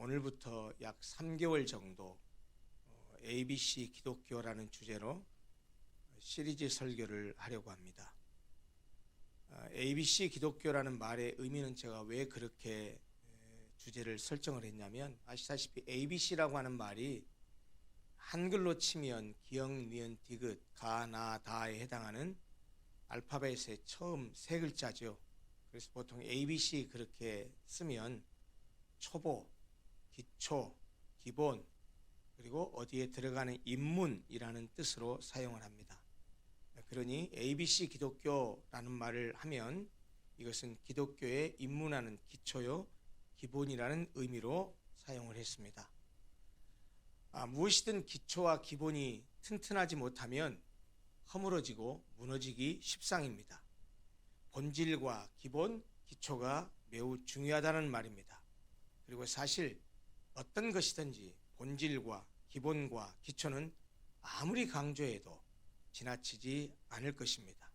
오늘부터 약 3개월 정도 ABC 기독교라는 주제로 시리즈 설교를 하려고 합니다. ABC 기독교라는 말의 의미는 제가 왜 그렇게 주제를 설정을 했냐면, 아시다시피 ABC라고 하는 말이 한글로 치면 기역, 니은, 디귿, 가, 나, 다에 해당하는 알파벳의 처음 세 글자죠. 그래서 보통 ABC 그렇게 쓰면 초보, 기초, 기본, 그리고 어디에 들어가는 입문이라는 뜻으로 사용을 합니다. 그러니 ABC 기독교라는 말을 하면 이것은 기독교에 입문하는 기초요, 기본이라는 의미로 사용을 했습니다. 무엇이든 기초와 기본이 튼튼하지 못하면 허물어지고 무너지기 십상입니다. 본질과 기본, 기초가 매우 중요하다는 말입니다. 그리고 사실 어떤 것이든지 본질과 기본과 기초는 아무리 강조해도 지나치지 않을 것입니다.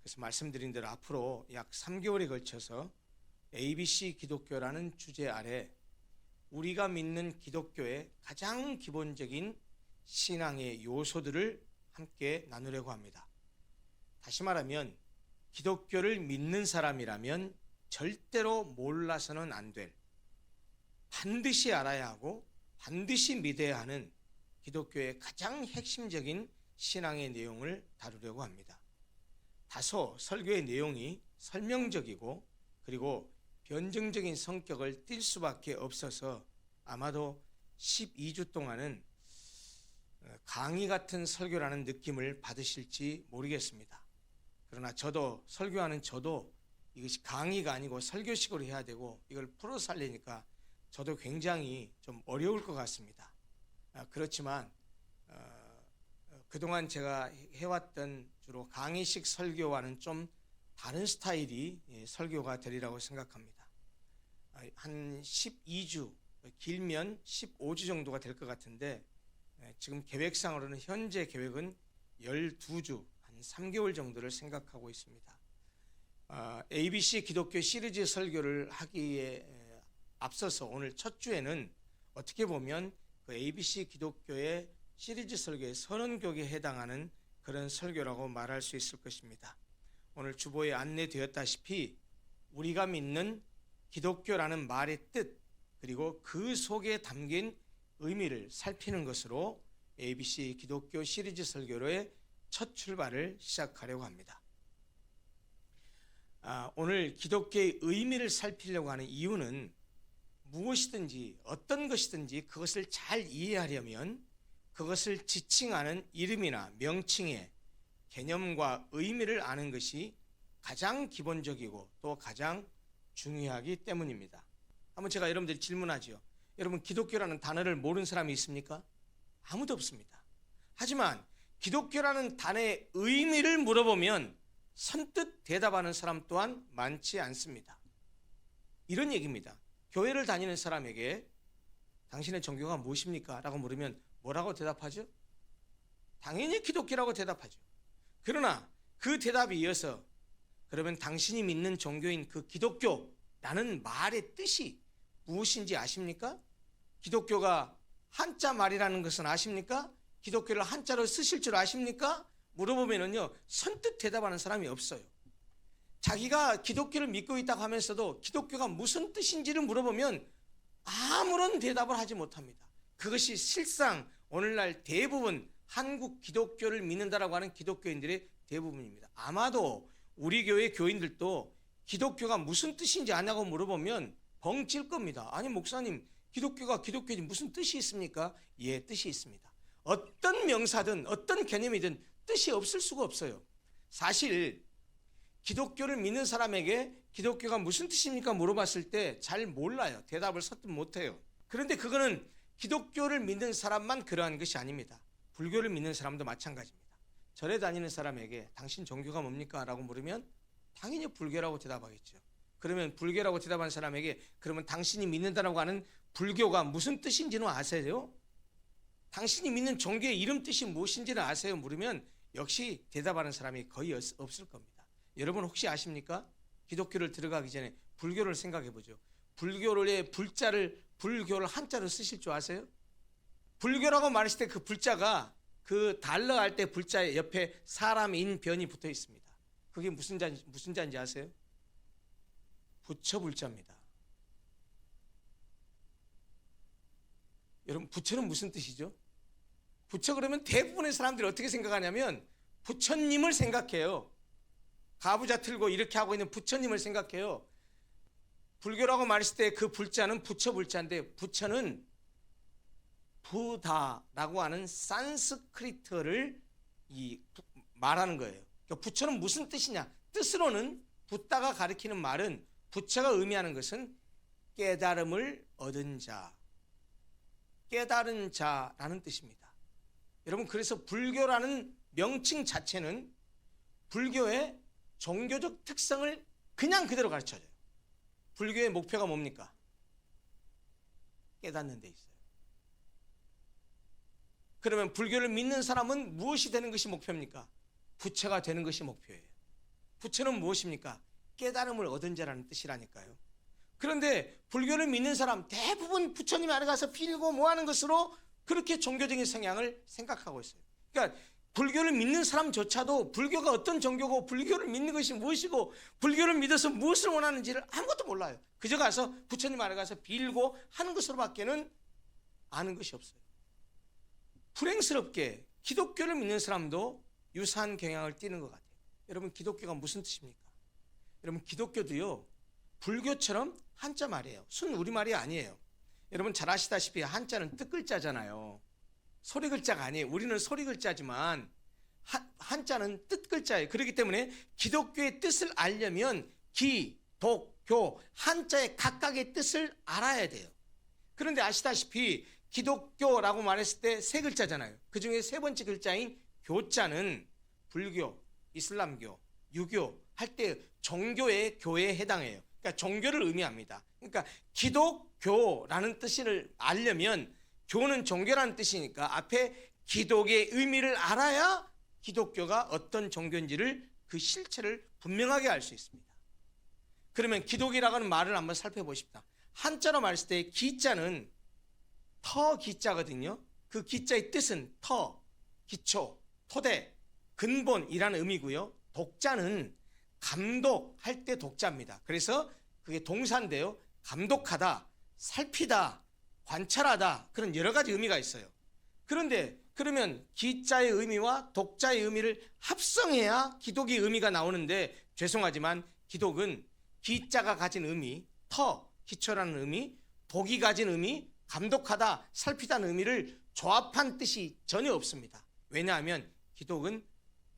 그래서 말씀드린 대로 앞으로 약 3개월에 걸쳐서 ABC 기독교라는 주제 아래 우리가 믿는 기독교의 가장 기본적인 신앙의 요소들을 함께 나누려고 합니다. 다시 말하면 기독교를 믿는 사람이라면 절대로 몰라서는 안 될, 반드시 알아야 하고 반드시 믿어야 하는 기독교의 가장 핵심적인 신앙의 내용을 다루려고 합니다. 다소 설교의 내용이 설명적이고 그리고 변증적인 성격을 띌 수밖에 없어서 아마도 12주 동안은 강의 같은 설교라는 느낌을 받으실지 모르겠습니다. 그러나 저도 설교하는 저도 이것이 강의가 아니고 설교식으로 해야 되고 이걸 풀어서 하려니까 저도 굉장히 좀 어려울 것 같습니다. 그렇지만 그동안 제가 해왔던 주로 강의식 설교와는 좀 다른 스타일이 설교가 되리라고 생각합니다. 한 12주, 길면 15주 정도가 될 것 같은데 지금 계획상으로는 현재 계획은 12주, 한 3개월 정도를 생각하고 있습니다. ABC 기독교 시리즈 설교를 하기에 앞서서 오늘 첫 주에는 어떻게 보면 그 ABC 기독교의 시리즈 설교의 선언교에 해당하는 그런 설교라고 말할 수 있을 것입니다. 오늘 주보에 안내되었다시피 우리가 믿는 기독교라는 말의 뜻 그리고 그 속에 담긴 의미를 살피는 것으로 ABC 기독교 시리즈 설교로의 첫 출발을 시작하려고 합니다. 오늘 기독교의 의미를 살피려고 하는 이유는 무엇이든지 어떤 것이든지 그것을 잘 이해하려면 그것을 지칭하는 이름이나 명칭의 개념과 의미를 아는 것이 가장 기본적이고 또 가장 중요하기 때문입니다. 한번 제가 여러분들이 질문하죠. 여러분, 기독교라는 단어를 모르는 사람이 있습니까? 아무도 없습니다. 하지만 기독교라는 단어의 의미를 물어보면 선뜻 대답하는 사람 또한 많지 않습니다. 이런 얘기입니다. 교회를 다니는 사람에게 당신의 종교가 무엇입니까? 라고 물으면 뭐라고 대답하죠? 당연히 기독교라고 대답하죠. 그러나 그 대답에 이어서 그러면 당신이 믿는 종교인 그 기독교라는 말의 뜻이 무엇인지 아십니까? 기독교가 한자 말이라는 것은 아십니까? 기독교를 한자로 쓰실 줄 아십니까? 물어보면은요, 선뜻 대답하는 사람이 없어요. 자기가 기독교를 믿고 있다고 하면서도 기독교가 무슨 뜻인지를 물어보면 아무런 대답을 하지 못합니다. 그것이 실상 오늘날 대부분 한국 기독교를 믿는다라고 하는 기독교인들의 대부분입니다. 아마도 우리 교회 교인들도 기독교가 무슨 뜻인지 아냐고 물어보면 벙찔 겁니다. 아니 목사님, 기독교가 기독교인지 무슨 뜻이 있습니까? 예, 뜻이 있습니다. 어떤 명사든 어떤 개념이든 뜻이 없을 수가 없어요. 사실 기독교를 믿는 사람에게 기독교가 무슨 뜻입니까? 물어봤을 때 잘 몰라요. 대답을 서뜻 못해요. 그런데 그거는 기독교를 믿는 사람만 그러한 것이 아닙니다. 불교를 믿는 사람도 마찬가지입니다. 절에 다니는 사람에게 당신 종교가 뭡니까? 라고 물으면 당연히 불교라고 대답하겠죠. 그러면 불교라고 대답한 사람에게 그러면 당신이 믿는다라고 하는 불교가 무슨 뜻인지는 아세요? 당신이 믿는 종교의 이름 뜻이 무엇인지는 아세요? 물으면 역시 대답하는 사람이 거의 없을 겁니다. 여러분 혹시 아십니까? 기독교를 들어가기 전에 불교를 생각해 보죠. 불교의 불자를 불교를 한자로 쓰실 줄 아세요? 불교라고 말했을 때 그 불자가 그 달러 할 때 불자 옆에 사람 인변이 붙어 있습니다. 그게 무슨 자인지 아세요? 부처 불자입니다. 여러분, 부처는 무슨 뜻이죠? 부처 그러면 대부분의 사람들이 어떻게 생각하냐면 부처님을 생각해요. 가부좌 틀고 이렇게 하고 있는 부처님을 생각해요. 불교라고 말했을 때 그 불자는 부처 불자인데, 부처는 부다라고 하는 산스크리트어를 말하는 거예요. 그러니까 부처는 무슨 뜻이냐? 뜻으로는 붓다가 가리키는 말은, 부처가 의미하는 것은 깨달음을 얻은 자, 깨달은 자라는 뜻입니다. 여러분, 그래서 불교라는 명칭 자체는 불교의 종교적 특성을 그냥 그대로 가르쳐줘요. 불교의 목표가 뭡니까? 깨닫는 데 있어요. 그러면 불교를 믿는 사람은 무엇이 되는 것이 목표입니까? 부처가 되는 것이 목표예요. 부처는 무엇입니까? 깨달음을 얻은 자라는 뜻이라니까요. 그런데 불교를 믿는 사람 대부분 부처님 아래 가서 빌고 뭐 하는 것으로 그렇게 종교적인 성향을 생각하고 있어요. 그러니까 불교를 믿는 사람조차도 불교가 어떤 종교고 불교를 믿는 것이 무엇이고 불교를 믿어서 무엇을 원하는지를 아무것도 몰라요. 그저 가서 부처님 아래 가서 빌고 하는 것으로밖에는 아는 것이 없어요. 불행스럽게 기독교를 믿는 사람도 유사한 경향을 띠는 것 같아요. 여러분, 기독교가 무슨 뜻입니까? 여러분, 기독교도요 불교처럼 한자 말이에요. 순 우리말이 아니에요. 여러분 잘 아시다시피 한자는 뜻글자잖아요. 소리 글자가 아니에요. 우리는 소리 글자지만 한자는 뜻 글자예요. 그렇기 때문에 기독교의 뜻을 알려면 기, 독, 교 한자의 각각의 뜻을 알아야 돼요. 그런데 아시다시피 기독교라고 말했을 때 세 글자잖아요. 그 중에 세 번째 글자인 교자는 불교, 이슬람교, 유교 할 때 종교의 교에 해당해요. 그러니까 종교를 의미합니다. 그러니까 기독교라는 뜻을 알려면 교는 종교라는 뜻이니까 앞에 기독의 의미를 알아야 기독교가 어떤 종교인지를 그 실체를 분명하게 알 수 있습니다. 그러면 기독이라고 하는 말을 한번 살펴보십시다. 한자로 말했을 때 기자는 터 기자거든요. 그 기자의 뜻은 터, 기초, 토대, 근본이라는 의미고요. 독자는 감독할 때 독자입니다. 그래서 그게 동사인데요. 감독하다, 살피다, 관찰하다 그런 여러 가지 의미가 있어요. 그런데 그러면 기자의 의미와 독자의 의미를 합성해야 기독의 의미가 나오는데 죄송하지만 기독은 기자가 가진 의미, 터, 기초라는 의미, 독이 가진 의미, 감독하다, 살피다는 의미를 조합한 뜻이 전혀 없습니다. 왜냐하면 기독은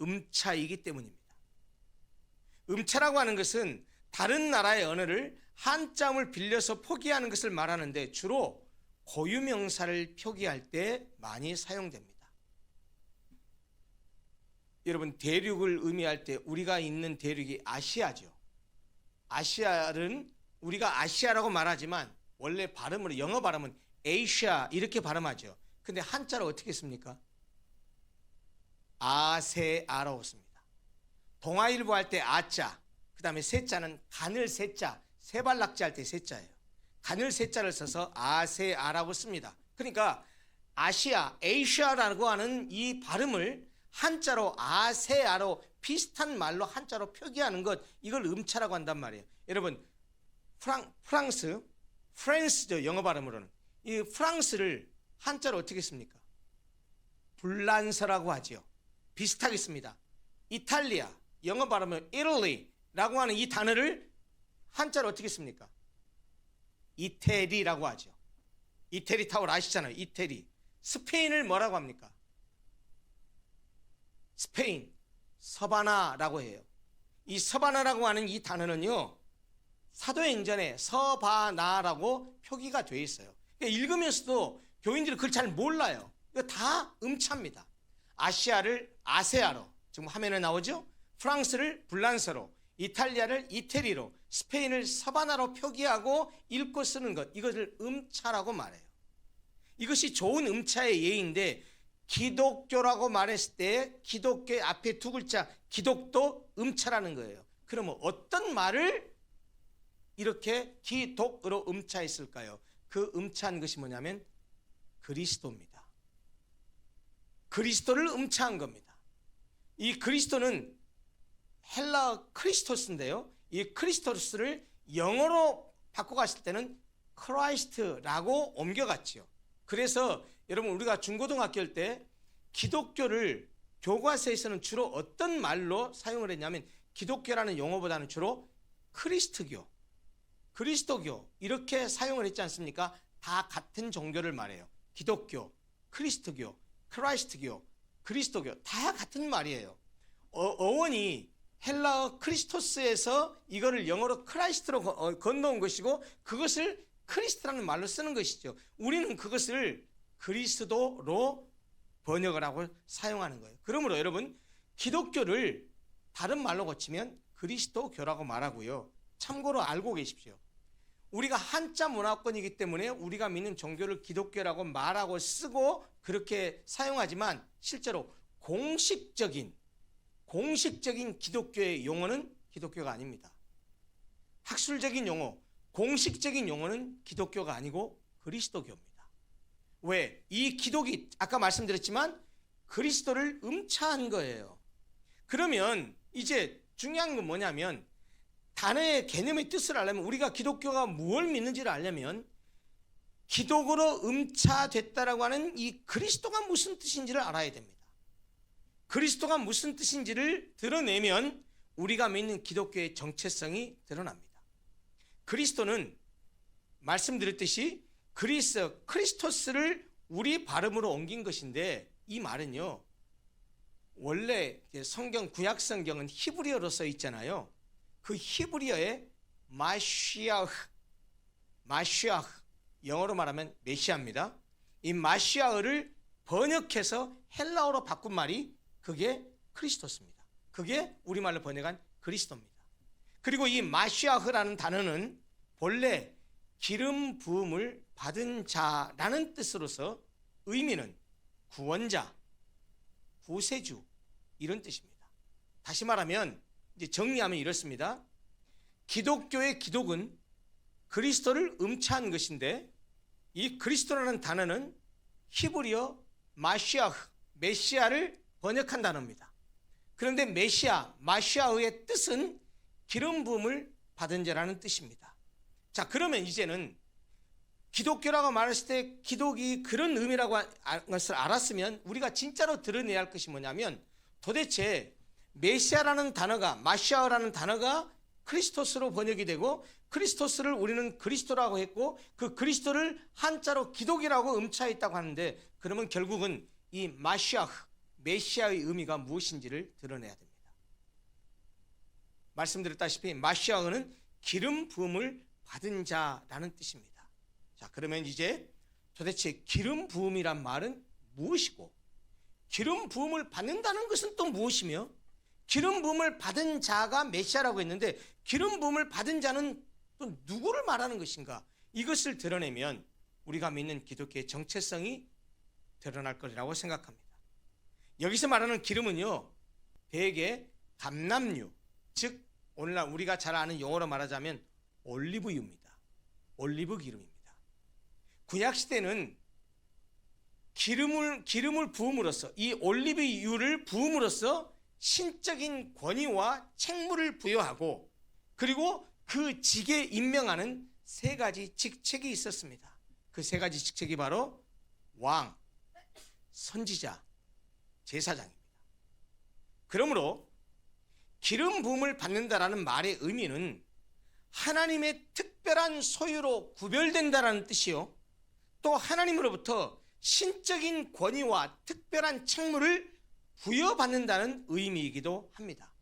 음차이기 때문입니다. 음차라고 하는 것은 다른 나라의 언어를 한자음을 빌려서 표기하는 것을 말하는데 주로 고유명사를 표기할 때 많이 사용됩니다. 여러분, 대륙을 의미할 때 우리가 있는 대륙이 아시아죠. 아시아는 우리가 아시아라고 말하지만 원래 발음으로 영어 발음은 에이시아 이렇게 발음하죠. 근데 한자로 어떻게 씁니까? 아세아라고 씁니다. 동아일보 할 때 아자, 그 다음에 세자는 가늘 세자, 세발낙지 할 때 세자예요. 가늘 세자를 써서 아세아라고 씁니다. 그러니까 아시아, 에이시아라고 하는 이 발음을 한자로 아세아로 비슷한 말로 한자로 표기하는 것, 이걸 음차라고 한단 말이에요. 여러분, 프랑스죠. 영어 발음으로는. 이 프랑스를 한자로 어떻게 씁니까? 불란서라고 하지요. 비슷하겠습니다. 이탈리아, 영어 발음은 Italy라고 하는 이 단어를 한자로 어떻게 씁니까? 이태리라고 하죠. 이태리 타월 아시잖아요. 이태리. 스페인을 뭐라고 합니까? 스페인, 서바나라고 해요. 이 서바나라고 하는 이 단어는요, 사도행전에 서바나라고 표기가 되어 있어요. 그러니까 읽으면서도 교인들이 그걸 잘 몰라요. 이거 다 음차입니다. 아시아를 아세아로, 지금 화면에 나오죠? 프랑스를 불란서로, 이탈리아를 이태리로, 스페인을 서바나로 표기하고 읽고 쓰는 것, 이것을 음차라고 말해요. 이것이 좋은 음차의 예인데 기독교라고 말했을 때 기독교의 앞에 두 글자 기독도 음차라는 거예요. 그러면 어떤 말을 이렇게 기독으로 음차했을까요? 그 음차한 것이 뭐냐면 그리스도입니다. 그리스도를 음차한 겁니다. 이 그리스도는 헬라 크리스토스인데요. 이 크리스토스를 영어로 바꿔갔을 때는 크라이스트라고 옮겨갔죠. 그래서 여러분 우리가 중고등학교 때 기독교를 교과서에서는 주로 어떤 말로 사용을 했냐면 기독교라는 용어보다는 주로 크리스트교, 그리스도교 이렇게 사용을 했지 않습니까? 다 같은 종교를 말해요. 기독교, 크리스트교, 크라이스트교, 그리스도교 다 같은 말이에요. 어원이 헬라어 크리스토스에서 이거를 영어로 크라이스트로 건너온 것이고 그것을 크리스트라는 말로 쓰는 것이죠. 우리는 그것을 그리스도로 번역을 하고 사용하는 거예요. 그러므로 여러분 기독교를 다른 말로 고치면 그리스도교라고 말하고요. 참고로 알고 계십시오. 우리가 한자 문화권이기 때문에 우리가 믿는 종교를 기독교라고 말하고 쓰고 그렇게 사용하지만 실제로 공식적인 기독교의 용어는 기독교가 아닙니다. 학술적인 용어, 공식적인 용어는 기독교가 아니고 그리스도교입니다. 왜? 이 기독이 아까 말씀드렸지만 그리스도를 음차한 거예요. 그러면 이제 중요한 건 뭐냐면 단어의 개념의 뜻을 알려면 우리가 기독교가 무엇을 믿는지를 알려면 기독으로 음차됐다라고 하는 이 그리스도가 무슨 뜻인지를 알아야 됩니다. 그리스도가 무슨 뜻인지를 드러내면 우리가 믿는 기독교의 정체성이 드러납니다. 그리스도는 말씀드렸듯이 크리스토스를 우리 발음으로 옮긴 것인데 이 말은요 원래 성경 구약 성경은 히브리어로 써 있잖아요. 그 히브리어의 마시아흐 영어로 말하면 메시아입니다. 이 마시아흐를 번역해서 헬라어로 바꾼 말이 그게 크리스토스입니다. 그게 우리말로 번역한 그리스도입니다. 그리고 이 마시아흐라는 단어는 본래 기름 부음을 받은 자라는 뜻으로서 의미는 구원자, 구세주 이런 뜻입니다. 다시 말하면 이제 정리하면 이렇습니다. 기독교의 기독은 그리스도를 음차한 것인데 이 그리스도라는 단어는 히브리어 마시아흐, 메시아를 번역한 단어입니다. 그런데 마시아의 뜻은 기름 부음을 받은 자라는 뜻입니다. 자, 그러면 이제는 기독교라고 말했을 때 기독이 그런 의미라고 하는 것을 알았으면 우리가 진짜로 드러내야 할 것이 뭐냐면 도대체 메시아라는 단어가 마시아라는 단어가 크리스토스로 번역이 되고 크리스토스를 우리는 그리스도라고 했고 그 그리스도를 한자로 기독이라고 음차했다고 하는데 그러면 결국은 이 메시아의 의미가 무엇인지를 드러내야 됩니다. 말씀드렸다시피 마시아는 기름 부음을 받은 자라는 뜻입니다. 자, 그러면 이제 도대체 기름 부음이란 말은 무엇이고 기름 부음을 받는다는 것은 또 무엇이며 기름 부음을 받은 자가 메시아라고 했는데 기름 부음을 받은 자는 또 누구를 말하는 것인가? 이것을 드러내면 우리가 믿는 기독교의 정체성이 드러날 거라고 생각합니다. 여기서 말하는 기름은요 대개 감람류, 즉 오늘날 우리가 잘 아는 용어로 말하자면 올리브유입니다. 올리브 기름입니다. 구약시대는 기름을 부음으로써 이 올리브유를 부음으로써 신적인 권위와 책무를 부여하고 그리고 그 직에 임명하는 세 가지 직책이 있었습니다. 그 세 가지 직책이 바로 왕, 선지자, 제사장입니다. 그러므로 기름 부음을 받는다라는 말의 의미는 하나님의 특별한 소유로 구별된다라는 뜻이요. 또 하나님으로부터 신적인 권위와 특별한 책무를 부여받는다는 의미이기도 합니다.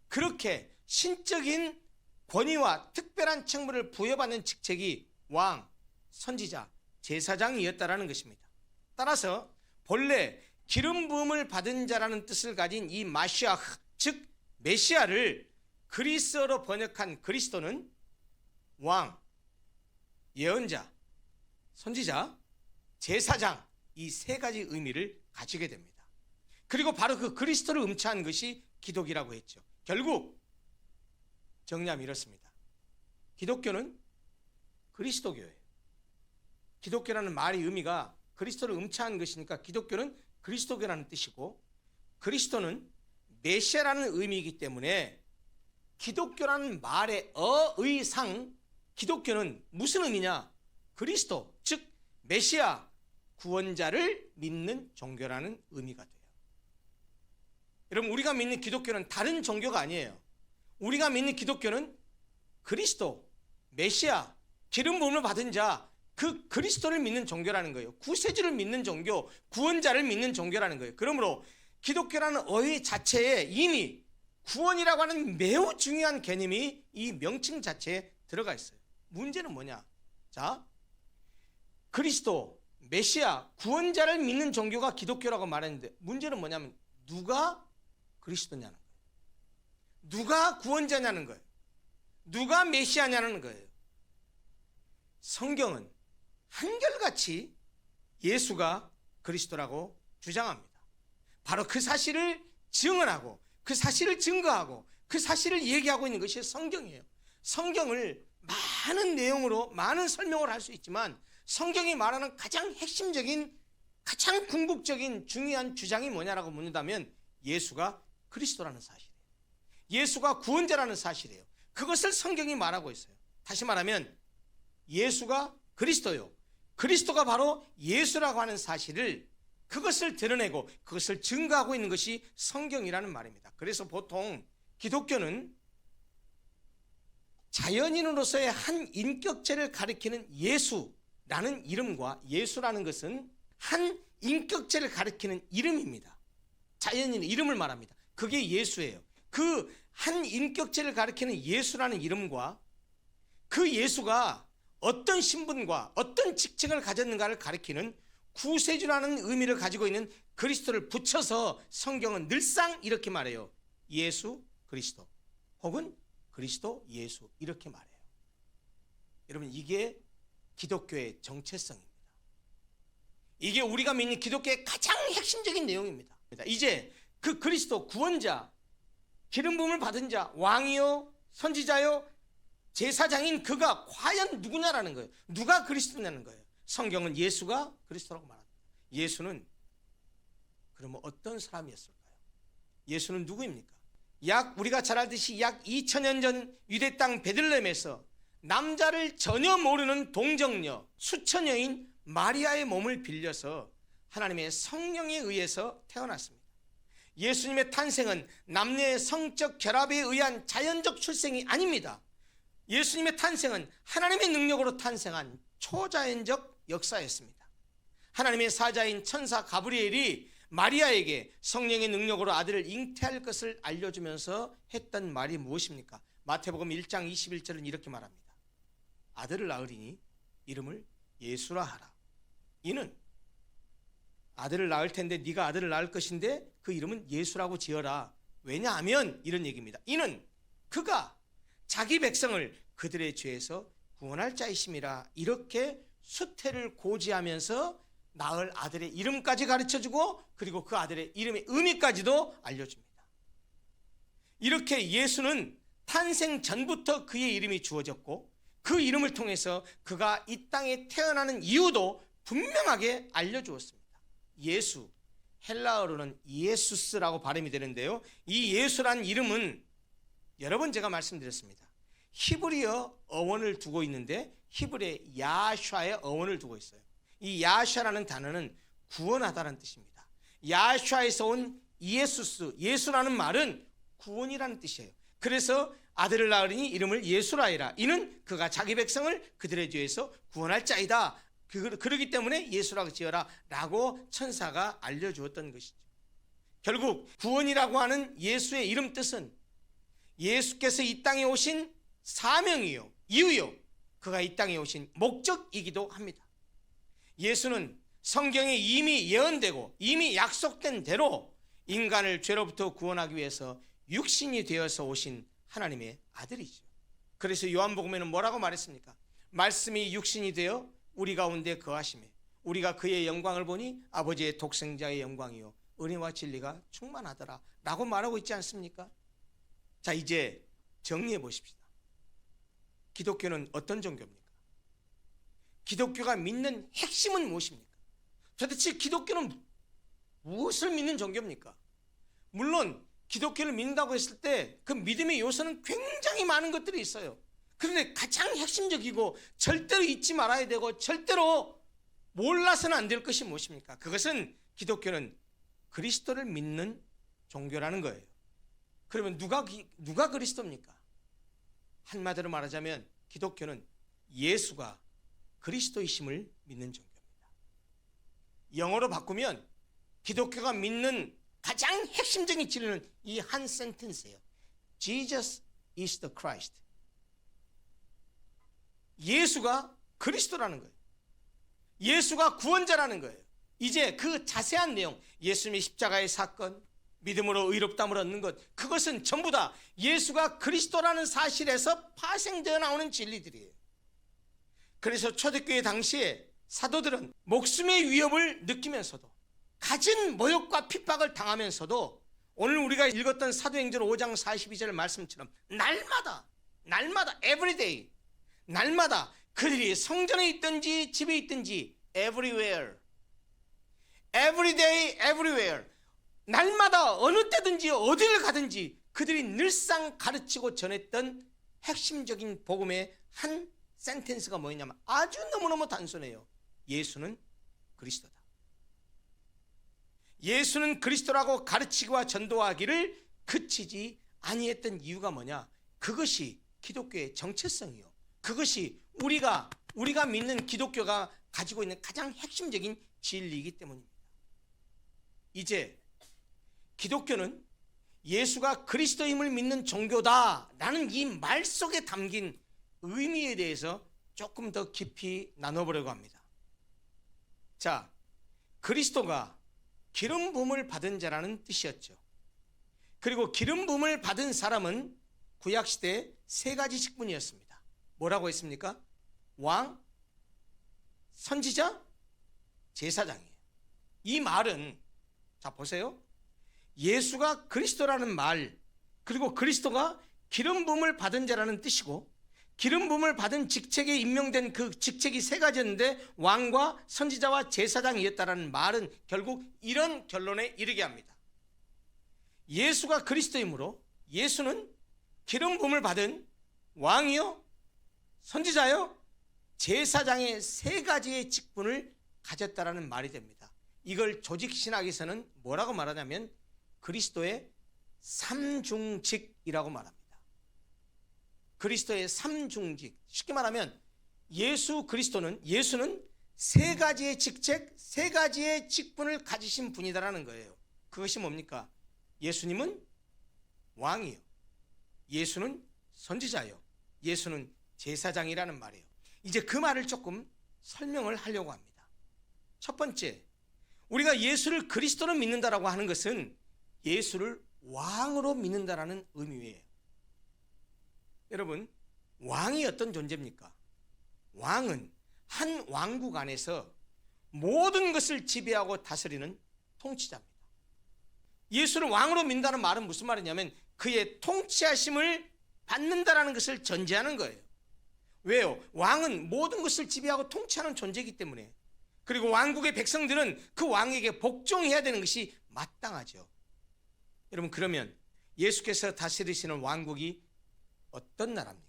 그렇게 신적인 권위와 특별한 책무를 부여받는 직책이 왕, 선지자, 제사장이었다라는 것입니다. 따라서 본래 기름 부음을 받은 자라는 뜻을 가진 이 마시아, 즉 메시아를 그리스어로 번역한 그리스도는 왕, 예언자, 선지자, 제사장 이 세 가지 의미를 가지게 됩니다. 그리고 바로 그 그리스도를 음차한 것이 기독이라고 했죠. 결국 정리하면 이렇습니다. 기독교는 그리스도교예요. 기독교라는 말의 의미가 그리스도를 음치한 것이니까 기독교는 그리스도교라는 뜻이고, 그리스도는 메시아라는 의미이기 때문에 기독교라는 말의 어의상 기독교는 무슨 의미냐? 그리스도, 즉 메시아, 구원자를 믿는 종교라는 의미가 돼요. 여러분, 우리가 믿는 기독교는 다른 종교가 아니에요. 우리가 믿는 기독교는 그리스도, 메시아, 기름 부음을 받은 자, 그 그리스도를 믿는 종교라는 거예요. 구세주를 믿는 종교, 구원자를 믿는 종교라는 거예요. 그러므로 기독교라는 어휘 자체에 이미 구원이라고 하는 매우 중요한 개념이 이 명칭 자체에 들어가 있어요. 문제는 뭐냐? 자, 그리스도, 메시아, 구원자를 믿는 종교가 기독교라고 말했는데, 문제는 뭐냐면 누가 그리스도냐는 거예요. 누가 구원자냐는 거예요. 누가 메시아냐는 거예요. 성경은 한결같이 예수가 그리스도라고 주장합니다. 바로 그 사실을 증언하고 그 사실을 증거하고 그 사실을 얘기하고 있는 것이 성경이에요. 성경을 많은 내용으로 많은 설명을 할 수 있지만 성경이 말하는 가장 핵심적인, 가장 궁극적인 중요한 주장이 뭐냐라고 묻는다면 예수가 그리스도라는 사실이에요. 예수가 구원자라는 사실이에요. 그것을 성경이 말하고 있어요. 다시 말하면 예수가 그리스도요, 그리스도가 바로 예수라고 하는 사실을, 그것을 드러내고 그것을 증거하고 있는 것이 성경이라는 말입니다. 그래서 보통 기독교는 자연인으로서의 한 인격체를 가리키는 예수라는 이름과, 예수라는 것은 한 인격체를 가리키는 이름입니다. 자연인의 이름을 말합니다. 그게 예수예요. 그 한 인격체를 가리키는 예수라는 이름과 그 예수가 어떤 신분과 어떤 직책을 가졌는가를 가리키는 구세주라는 의미를 가지고 있는 그리스도를 붙여서 성경은 늘상 이렇게 말해요. 예수 그리스도, 혹은 그리스도 예수, 이렇게 말해요. 여러분, 이게 기독교의 정체성입니다. 이게 우리가 믿는 기독교의 가장 핵심적인 내용입니다. 이제 그 그리스도, 구원자, 기름 부음을 받은 자, 왕이요 선지자요 제사장인 그가 과연 누구냐라는 거예요. 누가 그리스도냐는 거예요. 성경은 예수가 그리스도라고 말합니다. 예수는 그러면 어떤 사람이었을까요? 예수는 누구입니까? 우리가 잘 알듯이 약 2000년 전 유대 땅 베들레헴에서 남자를 전혀 모르는 동정녀, 수처녀인 마리아의 몸을 빌려서 하나님의 성령에 의해서 태어났습니다. 예수님의 탄생은 남녀의 성적 결합에 의한 자연적 출생이 아닙니다. 예수님의 탄생은 하나님의 능력으로 탄생한 초자연적 역사였습니다. 하나님의 사자인 천사 가브리엘이 마리아에게 성령의 능력으로 아들을 잉태할 것을 알려주면서 했던 말이 무엇입니까? 마태복음 1장 21절은 이렇게 말합니다. 아들을 낳으리니 이름을 예수라 하라. 이는 아들을 낳을 텐데 네가 아들을 낳을 것인데 그 이름은 예수라고 지어라. 왜냐하면 이런 얘기입니다. 이는 그가 자기 백성을 그들의 죄에서 구원할 자이심이라. 이렇게 수태를 고지하면서 낳을 아들의 이름까지 가르쳐주고, 그리고 그 아들의 이름의 의미까지도 알려줍니다. 이렇게 예수는 탄생 전부터 그의 이름이 주어졌고, 그 이름을 통해서 그가 이 땅에 태어나는 이유도 분명하게 알려주었습니다. 예수, 헬라어로는 예수스라고 발음이 되는데요, 이 예수라는 이름은 여러 번 제가 말씀드렸습니다. 히브리어 어원을 두고 있는데 히브리의 야샤의 어원을 두고 있어요. 이 야샤라는 단어는 구원하다라는 뜻입니다. 야샤에서 온 예수스, 예수라는 말은 구원이라는 뜻이에요. 그래서 아들을 낳으리니 이름을 예수라 하라. 이는 그가 자기 백성을 그들의 죄에서 구원할 자이다. 그러기 때문에 예수라고 지어라 라고 천사가 알려주었던 것이죠. 결국 구원이라고 하는 예수의 이름 뜻은 예수께서 이 땅에 오신 사명이요, 이유요, 그가 이 땅에 오신 목적이기도 합니다. 예수는 성경에 이미 예언되고 이미 약속된 대로 인간을 죄로부터 구원하기 위해서 육신이 되어서 오신 하나님의 아들이죠. 그래서 요한복음에는 뭐라고 말했습니까? 말씀이 육신이 되어 우리 가운데 거하시매 우리가 그의 영광을 보니 아버지의 독생자의 영광이요 은혜와 진리가 충만하더라 라고 말하고 있지 않습니까? 자, 이제 정리해 보십시다. 기독교는 어떤 종교입니까? 기독교가 믿는 핵심은 무엇입니까? 도대체 기독교는 무엇을 믿는 종교입니까? 물론 기독교를 믿는다고 했을 때 그 믿음의 요소는 굉장히 많은 것들이 있어요. 그런데 가장 핵심적이고 절대로 잊지 말아야 되고 절대로 몰라서는 안 될 것이 무엇입니까? 그것은 기독교는 그리스도를 믿는 종교라는 거예요. 그러면 누가 그리스도입니까? 한마디로 말하자면 기독교는 예수가 그리스도이심을 믿는 종교입니다. 영어로 바꾸면 기독교가 믿는 가장 핵심적인 진리는 이 한 센텐스예요. Jesus is the Christ. 예수가 그리스도라는 거예요. 예수가 구원자라는 거예요. 이제 그 자세한 내용, 예수님의 십자가의 사건, 믿음으로 의롭다함을 얻는 것, 그것은 전부 다 예수가 그리스도라는 사실에서 파생되어 나오는 진리들이에요. 그래서 초대교회 당시에 사도들은 목숨의 위협을 느끼면서도, 갖은 모욕과 핍박을 당하면서도, 오늘 우리가 읽었던 사도행전 5장 42절 말씀처럼 날마다 everyday, 날마다 그들이 성전에 있든지 집에 있든지 everywhere, everyday, everywhere, 날마다 어느 때든지 어디를 가든지 그들이 늘상 가르치고 전했던 핵심적인 복음의 한 센텐스가 뭐냐면 아주 너무너무 단순해요. 예수는 그리스도다. 예수는 그리스도라고 가르치기와 전도하기를 그치지 아니했던 이유가 뭐냐? 그것이 기독교의 정체성이요. 그것이 우리가 믿는 기독교가 가지고 있는 가장 핵심적인 진리이기 때문입니다. 이제 기독교는 예수가 그리스도임을 믿는 종교다라는 이 말 속에 담긴 의미에 대해서 조금 더 깊이 나눠보려고 합니다. 자, 그리스도가 기름 부음을 받은 자라는 뜻이었죠. 그리고 기름 부음을 받은 사람은 구약시대에 세 가지 직분이었습니다. 뭐라고 했습니까? 왕, 선지자, 제사장이에요. 이 말은, 자 보세요, 예수가 그리스도라는 말, 그리고 그리스도가 기름 부음을 받은 자라는 뜻이고, 기름 부음을 받은 직책에 임명된 그 직책이 세 가지였는데 왕과 선지자와 제사장이었다라는 말은 결국 이런 결론에 이르게 합니다. 예수가 그리스도이므로 예수는 기름 부음을 받은 왕이요, 선지자요, 제사장의 세 가지의 직분을 가졌다라는 말이 됩니다. 이걸 조직신학에서는 뭐라고 말하냐면 그리스도의 삼중직이라고 말합니다. 그리스도의 삼중직, 쉽게 말하면 예수는 세 가지의 직책, 세 가지의 직분을 가지신 분이다라는 거예요. 그것이 뭡니까? 예수님은 왕이요, 예수는 선지자요, 예수는 제사장이라는 말이에요. 이제 그 말을 조금 설명을 하려고 합니다. 첫 번째, 우리가 예수를 그리스도로 믿는다라고 하는 것은 예수를 왕으로 믿는다라는 의미예요. 여러분, 왕이 어떤 존재입니까? 왕은 한 왕국 안에서 모든 것을 지배하고 다스리는 통치자입니다. 예수를 왕으로 믿는다는 말은 무슨 말이냐면 그의 통치하심을 받는다라는 것을 전제하는 거예요. 왜요? 왕은 모든 것을 지배하고 통치하는 존재이기 때문에. 그리고 왕국의 백성들은 그 왕에게 복종해야 되는 것이 마땅하죠. 여러분, 그러면 예수께서 다스리시는 왕국이 어떤 나라입니까?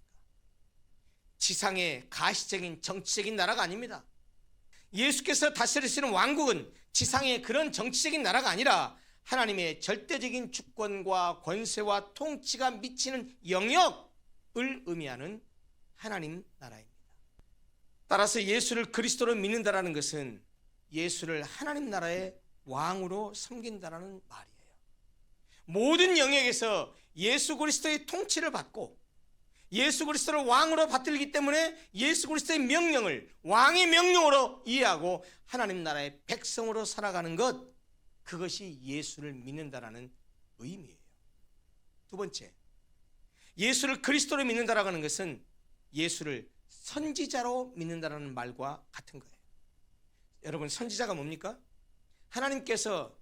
지상의 가시적인 정치적인 나라가 아닙니다. 예수께서 다스리시는 왕국은 지상의 그런 정치적인 나라가 아니라 하나님의 절대적인 주권과 권세와 통치가 미치는 영역을 의미하는 하나님 나라입니다. 따라서 예수를 그리스도로 믿는다라는 것은 예수를 하나님 나라의 왕으로 섬긴다라는 말이에요. 모든 영역에서 예수 그리스도의 통치를 받고 예수 그리스도를 왕으로 받들기 때문에 예수 그리스도의 명령을 왕의 명령으로 이해하고 하나님 나라의 백성으로 살아가는 것, 그것이 예수를 믿는다라는 의미예요. 두 번째, 예수를 그리스도로 믿는다라고 하는 것은 예수를 선지자로 믿는다라는 말과 같은 거예요. 여러분, 선지자가 뭡니까? 하나님께서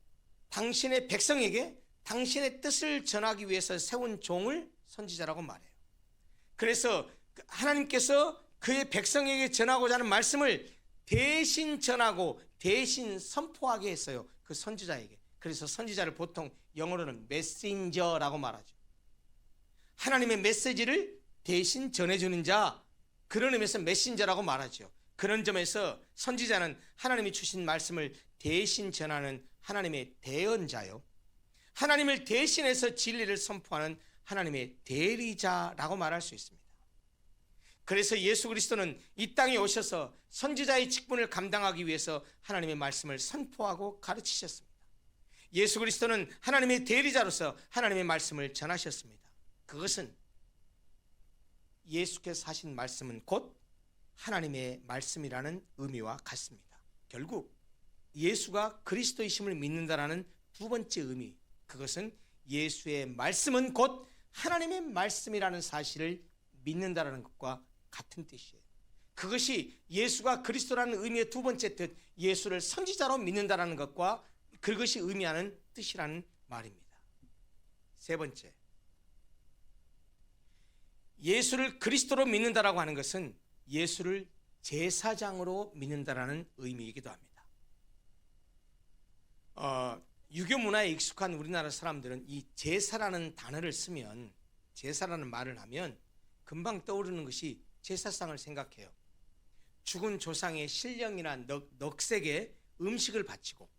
당신의 백성에게 당신의 뜻을 전하기 위해서 세운 종을 선지자라고 말해요. 그래서 하나님께서 그의 백성에게 전하고자 하는 말씀을 대신 전하고 대신 선포하게 했어요. 그 선지자에게. 그래서 선지자를 보통 영어로는 메신저라고 말하죠. 하나님의 메시지를 대신 전해주는 자, 그런 의미에서 메신저라고 말하죠. 그런 점에서 선지자는 하나님이 주신 말씀을 대신 전하는 하나님의 대언자요, 하나님을 대신해서 진리를 선포하는 하나님의 대리자라고 말할 수 있습니다. 그래서 예수 그리스도는 이 땅에 오셔서 선지자의 직분을 감당하기 위해서 하나님의 말씀을 선포하고 가르치셨습니다. 예수 그리스도는 하나님의 대리자로서 하나님의 말씀을 전하셨습니다. 그것은 예수께서 하신 말씀은 곧 하나님의 말씀이라는 의미와 같습니다. 결국 예수가 그리스도이심을 믿는다라는 두 번째 의미, 그것은 예수의 말씀은 곧 하나님의 말씀이라는 사실을 믿는다라는 것과 같은 뜻이에요. 그것이 예수가 그리스도라는 의미의 두 번째 뜻, 예수를 선지자로 믿는다라는 것과 그것이 의미하는 뜻이라는 말입니다. 세 번째, 예수를 그리스도로 믿는다라고 하는 것은 예수를 제사장으로 믿는다라는 의미이기도 합니다. 유교 문화에 익숙한 우리나라 사람들은 이 제사라는 단어를 쓰면, 제사라는 말을 하면 금방 떠오르는 것이 제사상을 생각해요. 죽은 조상의 신령이나 넉색에 음식을 바치고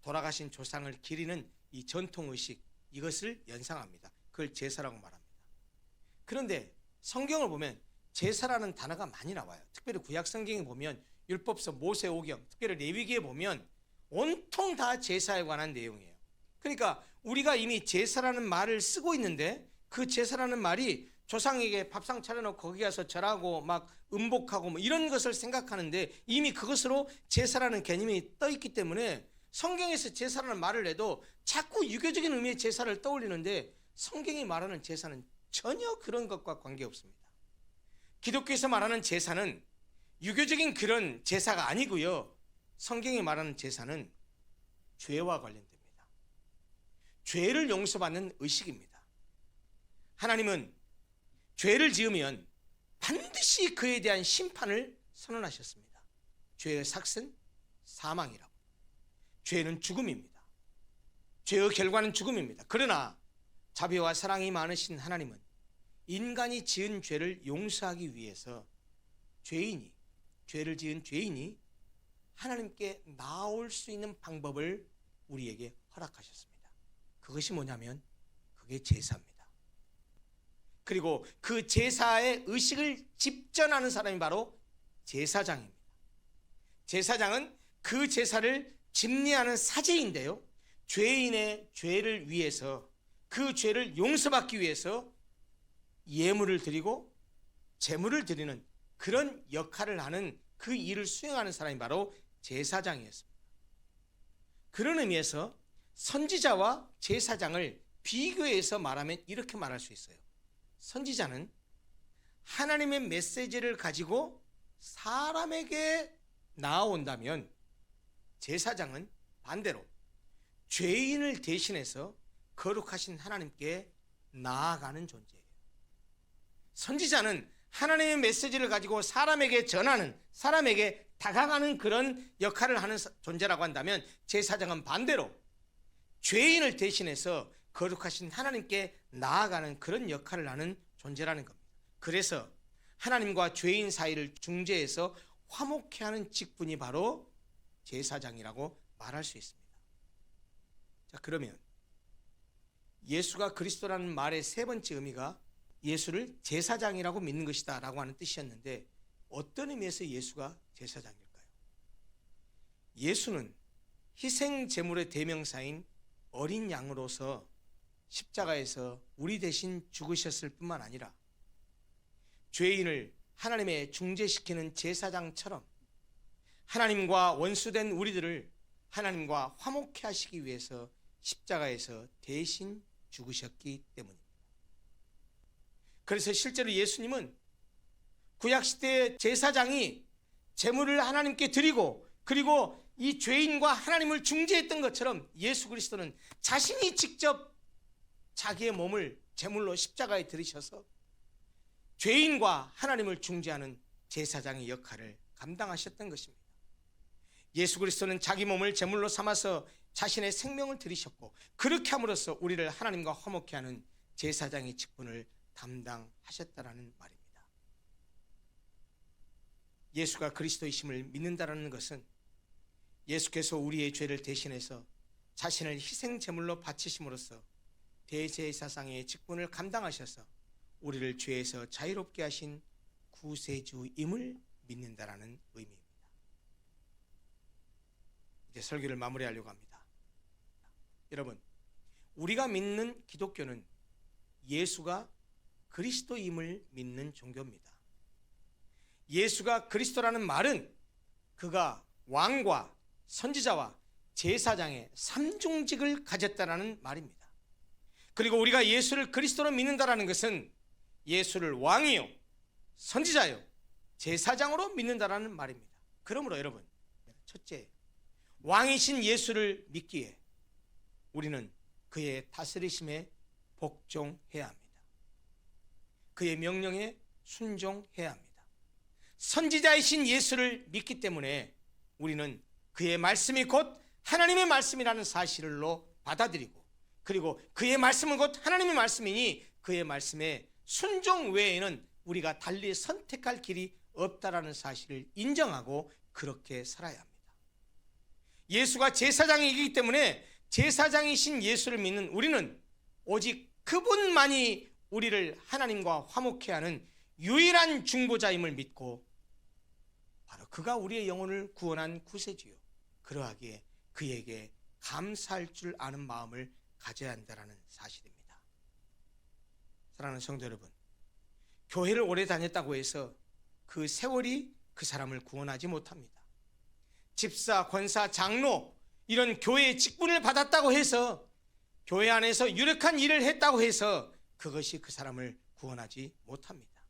돌아가신 조상을 기리는 이 전통의식, 이것을 연상합니다. 그걸 제사라고 말합니다. 그런데 성경을 보면 제사라는 단어가 많이 나와요. 특별히 구약 성경에 보면 율법서, 모세오경, 특별히 레위기에 보면 온통 다 제사에 관한 내용이에요. 그러니까 우리가 이미 제사라는 말을 쓰고 있는데 그 제사라는 말이 조상에게 밥상 차려놓고 거기 가서 절하고 막 음복하고 뭐 이런 것을 생각하는데 이미 그것으로 제사라는 개념이 떠 있기 때문에 성경에서 제사라는 말을 내도 자꾸 유교적인 의미의 제사를 떠올리는데 성경이 말하는 제사는 전혀 그런 것과 관계없습니다. 기독교에서 말하는 제사는 유교적인 그런 제사가 아니고요. 성경이 말하는 제사는 죄와 관련됩니다. 죄를 용서받는 의식입니다. 하나님은 죄를 지으면 반드시 그에 대한 심판을 선언하셨습니다. 죄의 삭은 사망이라고. 죄는 죽음입니다. 죄의 결과는 죽음입니다. 그러나 자비와 사랑이 많으신 하나님은 인간이 지은 죄를 용서하기 위해서 죄를 지은 죄인이 하나님께 나올 수 있는 방법을 우리에게 허락하셨습니다. 그것이 뭐냐면 그게 제사입니다. 그리고 그 제사의 의식을 집전하는 사람이 바로 제사장입니다. 제사장은 그 제사를 집례하는 사제인데요, 죄인의 죄를 위해서, 그 죄를 용서받기 위해서 예물을 드리고 제물을 드리는 그런 역할을 하는, 그 일을 수행하는 사람이 바로 제사장이었습니다. 그런 의미에서 선지자와 제사장을 비교해서 말하면 이렇게 말할 수 있어요. 선지자는 하나님의 메시지를 가지고 사람에게 나아온다면 제사장은 반대로 죄인을 대신해서 거룩하신 하나님께 나아가는 존재예요. 선지자는 하나님의 메시지를 가지고 사람에게 전하는, 사람에게 다가가는 그런 역할을 하는 존재라고 한다면 제사장은 반대로 죄인을 대신해서 거룩하신 하나님께 나아가는 그런 역할을 하는 존재라는 겁니다. 그래서 하나님과 죄인 사이를 중재해서 화목케 하는 직분이 바로 제사장이라고 말할 수 있습니다. 자, 그러면 예수가 그리스도라는 말의 세 번째 의미가 예수를 제사장이라고 믿는 것이다 라고 하는 뜻이었는데, 어떤 의미에서 예수가 제사장일까요? 예수는 희생 제물의 대명사인 어린 양으로서 십자가에서 우리 대신 죽으셨을 뿐만 아니라 죄인을 하나님의 중재시키는 제사장처럼 하나님과 원수된 우리들을 하나님과 화목케 하시기 위해서 십자가에서 대신 죽으셨기 때문입니다. 그래서 실제로 예수님은 구약시대의 제사장이 제물을 하나님께 드리고 그리고 이 죄인과 하나님을 중재했던 것처럼 예수 그리스도는 자신이 직접 자기의 몸을 제물로 십자가에 들이셔서 죄인과 하나님을 중재하는 제사장의 역할을 감당하셨던 것입니다. 예수 그리스도는 자기 몸을 제물로 삼아서 자신의 생명을 드리셨고, 그렇게 함으로써 우리를 하나님과 화목케 하는 제사장의 직분을 담당하셨다라는 말입니다. 예수가 그리스도이심을 믿는다라는 것은 예수께서 우리의 죄를 대신해서 자신을 희생 제물로 바치심으로써 대제사장의 직분을 감당하셔서 우리를 죄에서 자유롭게 하신 구세주임을 믿는다라는 의미입니다. 이제 설교를 마무리하려고 합니다. 여러분, 우리가 믿는 기독교는 예수가 그리스도임을 믿는 종교입니다. 예수가 그리스도라는 말은 그가 왕과 선지자와 제사장의 삼중직을 가졌다라는 말입니다. 그리고 우리가 예수를 그리스도로 믿는다라는 것은 예수를 왕이요, 선지자요, 제사장으로 믿는다라는 말입니다. 그러므로 여러분, 첫째, 왕이신 예수를 믿기에 우리는 그의 다스리심에 복종해야 합니다. 그의 명령에 순종해야 합니다. 선지자이신 예수를 믿기 때문에 우리는 그의 말씀이 곧 하나님의 말씀이라는 사실로 받아들이고, 그리고 그의 말씀은 곧 하나님의 말씀이니 그의 말씀에 순종 외에는 우리가 달리 선택할 길이 없다라는 사실을 인정하고 그렇게 살아야 합니다. 예수가 제사장이기 때문에 제사장이신 예수를 믿는 우리는 오직 그분만이 우리를 하나님과 화목케 하는 유일한 중보자임을 믿고, 바로 그가 우리의 영혼을 구원한 구세주요, 그러하기에 그에게 감사할 줄 아는 마음을 가져야 한다는 사실입니다. 사랑하는 성도 여러분, 교회를 오래 다녔다고 해서 그 세월이 그 사람을 구원하지 못합니다. 집사, 권사, 장로 이런 교회의 직분을 받았다고 해서, 교회 안에서 유력한 일을 했다고 해서 그것이 그 사람을 구원하지 못합니다.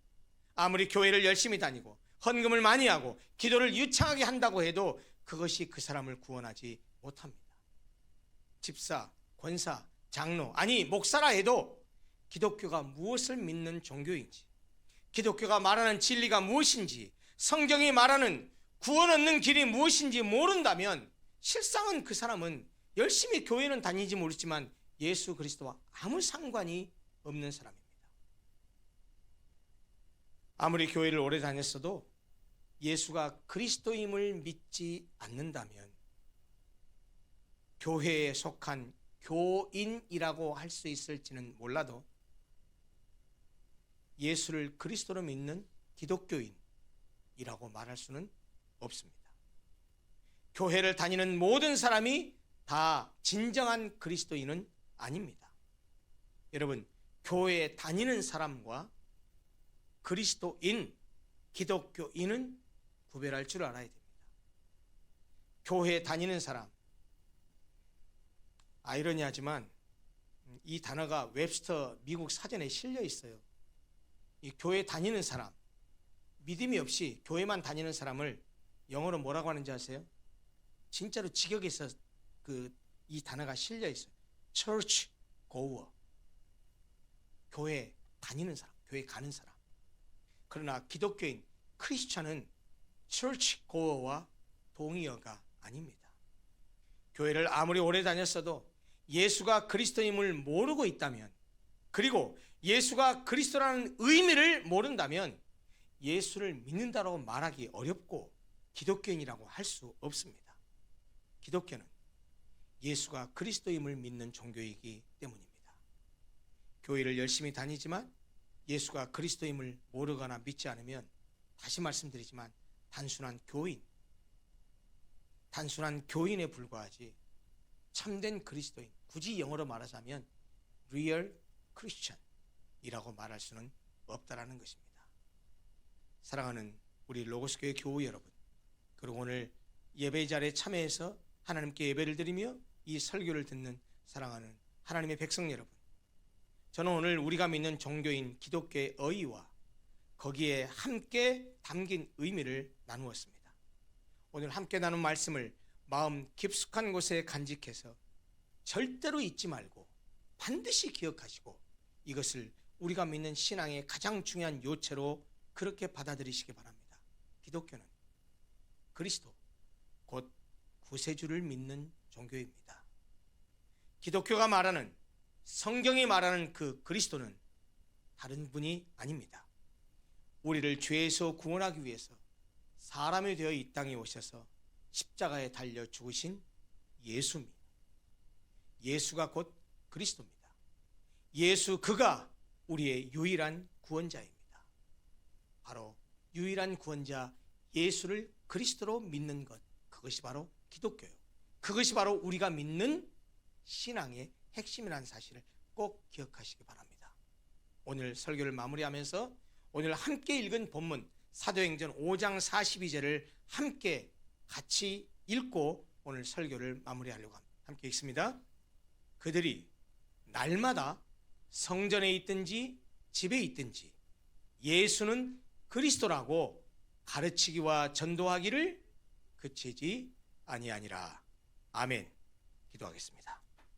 아무리 교회를 열심히 다니고 헌금을 많이 하고 기도를 유창하게 한다고 해도 그것이 그 사람을 구원하지 못합니다. 집사, 권사, 장로, 아니 목사라 해도 기독교가 무엇을 믿는 종교인지, 기독교가 말하는 진리가 무엇인지, 성경이 말하는 구원 얻는 길이 무엇인지 모른다면 실상은 그 사람은 열심히 교회는 다니지 모르지만 예수 그리스도와 아무 상관이 없는 사람입니다. 아무리 교회를 오래 다녔어도 예수가 그리스도임을 믿지 않는다면 교회에 속한 교인이라고 할 수 있을지는 몰라도 예수를 그리스도로 믿는 기독교인이라고 말할 수는 없습니다. 교회를 다니는 모든 사람이 다 진정한 그리스도인은 아닙니다. 여러분, 교회에 다니는 사람과 그리스도인, 기독교인은 구별할 줄 알아야 됩니다. 교회에 다니는 사람, 아이러니하지만 이 단어가 웹스터 미국 사전에 실려 있어요. 이 교회 다니는 사람, 믿음이 없이 교회만 다니는 사람을 영어로 뭐라고 하는지 아세요? 진짜로 직역에서 이 단어가 실려 있어요. Church goer. 교회 다니는 사람, 교회 가는 사람. 그러나 기독교인, 크리스찬은 church goer와 동의어가 아닙니다. 교회를 아무리 오래 다녔어도 예수가 그리스도임을 모르고 있다면, 그리고 예수가 그리스도라는 의미를 모른다면 예수를 믿는다라고 말하기 어렵고 기독교인이라고 할 수 없습니다. 기독교는 예수가 그리스도임을 믿는 종교이기 때문입니다. 교회를 열심히 다니지만 예수가 그리스도임을 모르거나 믿지 않으면, 다시 말씀드리지만 단순한 교인에 불과하지 참된 그리스도인, 굳이 영어로 말하자면 real Christian이라고 말할 수는 없다라는 것입니다. 사랑하는 우리 로고스 교회 교우 여러분, 그리고 오늘 예배 자리에 참여해서 하나님께 예배를 드리며 이 설교를 듣는 사랑하는 하나님의 백성 여러분, 저는 오늘 우리가 믿는 종교인 기독교의 의의와 거기에 함께 담긴 의미를 나누었습니다. 오늘 함께 나눈 말씀을 마음 깊숙한 곳에 간직해서 절대로 잊지 말고 반드시 기억하시고 이것을 우리가 믿는 신앙의 가장 중요한 요체로 그렇게 받아들이시기 바랍니다. 기독교는 그리스도 곧 구세주를 믿는 종교입니다. 기독교가 말하는, 성경이 말하는 그 그리스도는 다른 분이 아닙니다. 우리를 죄에서 구원하기 위해서 사람이 되어 이 땅에 오셔서 십자가에 달려 죽으신 예수입니다. 예수가 곧 그리스도입니다. 예수, 그가 우리의 유일한 구원자입니다. 바로 유일한 구원자 예수를 그리스도로 믿는 것, 그것이 바로 기독교요. 그것이 바로 우리가 믿는 신앙의 핵심이라는 사실을 꼭 기억하시기 바랍니다. 오늘 설교를 마무리하면서 오늘 함께 읽은 본문 사도행전 5장 42절을 함께 같이 읽고 오늘 설교를 마무리하려고 합니다. 함께 읽습니다. 그들이 날마다 성전에 있든지 집에 있든지 예수는 그리스도라고 가르치기와 전도하기를 그치지 아니하니라. 아멘. 기도하겠습니다.